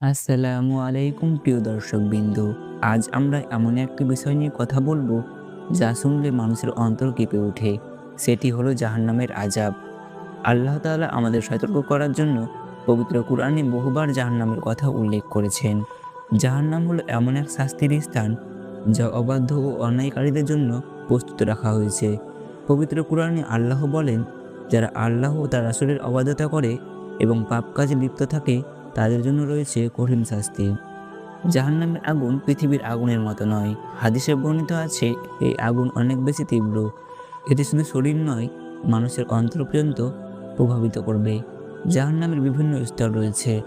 আসসালামু আলাইকুম প্রিয় দর্শকবৃন্দ। আজ আমরা এমন একটি বিষয় নিয়ে কথা বলবো যা শুনলে মানুষের অন্তর কেঁপে ওঠে। সেটি হলো জাহান্নামের আযাব। আল্লাহ তাআলা আমাদের সতর্ক করার জন্য পবিত্র কুরআনে বহুবার জাহান্নামের কথা উল্লেখ করেছেন। জাহান্নাম হলো এমন এক শাস্তির স্থান যা অবাধ্য ও অন্যায়কারীদের জন্য প্রস্তুত রাখা হয়েছে। পবিত্র কুরআনে আল্লাহ বলেন, যারা আল্লাহ ও তার রাসূলের অবাধ্যতা করে এবং পাপ কাজে লিপ্ত থাকে তাদের জন্য রয়েছে কঠিন শাস্তি। জাহান্নামের আগুন পৃথিবীর আগুনের মতো নয়। হাদিসে বর্ণিত আছে, এই আগুন অনেক বেশি তীব্র। এটি শুধু শরীর নয়, মানুষের অন্তর পর্যন্ত প্রভাবিত করবে। জাহান্নামের বিভিন্ন স্তর রয়েছে।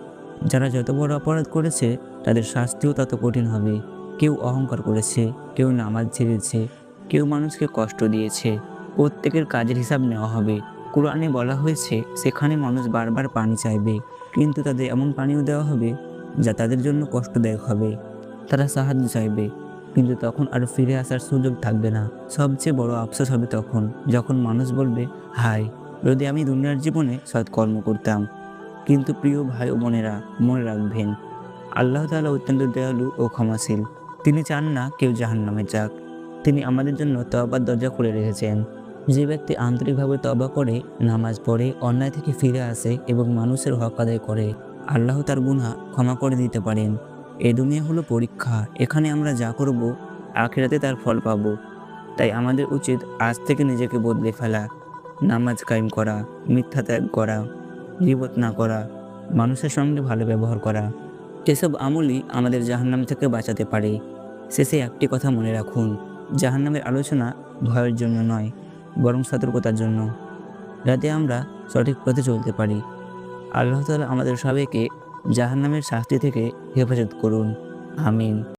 যারা যত বড় অপরাধ করেছে তাদের শাস্তিও তত কঠিন হবে। কেউ অহংকার করেছে, কেউ নামাজ ছেড়েছে, কেউ মানুষকে কষ্ট দিয়েছে। প্রত্যেকের কাজের হিসাব নেওয়া হবে। কুরআনে বলা হয়েছে, সেখানে মানুষ বারবার পানি চাইবে, কিন্তু তাদের এমন পানিও দেওয়া হবে যা তাদের জন্য কষ্টদায়ক হবে। তারা সাহায্য চাইবে, কিন্তু তখন আর ফিরে আসার সুযোগ থাকবে না। সবচেয়ে বড় আফসোস হবে তখন, যখন মানুষ বলবে, হায়, যদি আমি দুনিয়ার জীবনে সৎকর্ম করতাম। কিন্তু প্রিয় ভাই ও বোনেরা, মনে রাখবেন, আল্লাহ তাআলা অত্যন্ত দয়ালু ও ক্ষমাশীল। তিনি চান না কেউ জাহান্নামে যাক। তিনি আমাদের জন্য তওবার দরজা খুলে রেখেছেন। যে ব্যক্তি আন্তরিকভাবে তওবা করে, নামাজ পড়ে, অন্যায় থেকে ফিরে আসে এবং মানুষের হক আদায় করে, আল্লাহ তার গুনাহ ক্ষমা করে দিতে পারেন। এই দুনিয়া হলো পরীক্ষা। এখানে আমরা যা করব, আখিরাতে তার ফল পাবো। তাই আমাদের উচিত আজ থেকে নিজেকে বদলে ফেলা, নামাজ কায়েম করা, মিথ্যা ত্যাগ করা, গীবত না করা, মানুষের সঙ্গে ভালো ব্যবহার করা। এসব আমলই আমাদের জাহান্নাম থেকে বাঁচাতে পারে। শেষে একটি কথা মনে রাখুন, জাহান্নামের আলোচনা ভয়ের জন্য নয়, বরং সতর্কতার জন্য, যাতে আমরা সঠিক পথে চলতে পারি। আল্লাহ তাআলা আমাদের সবাইকে জাহান্নামের শাস্তি থেকে হেফাজত করুন। আমিন।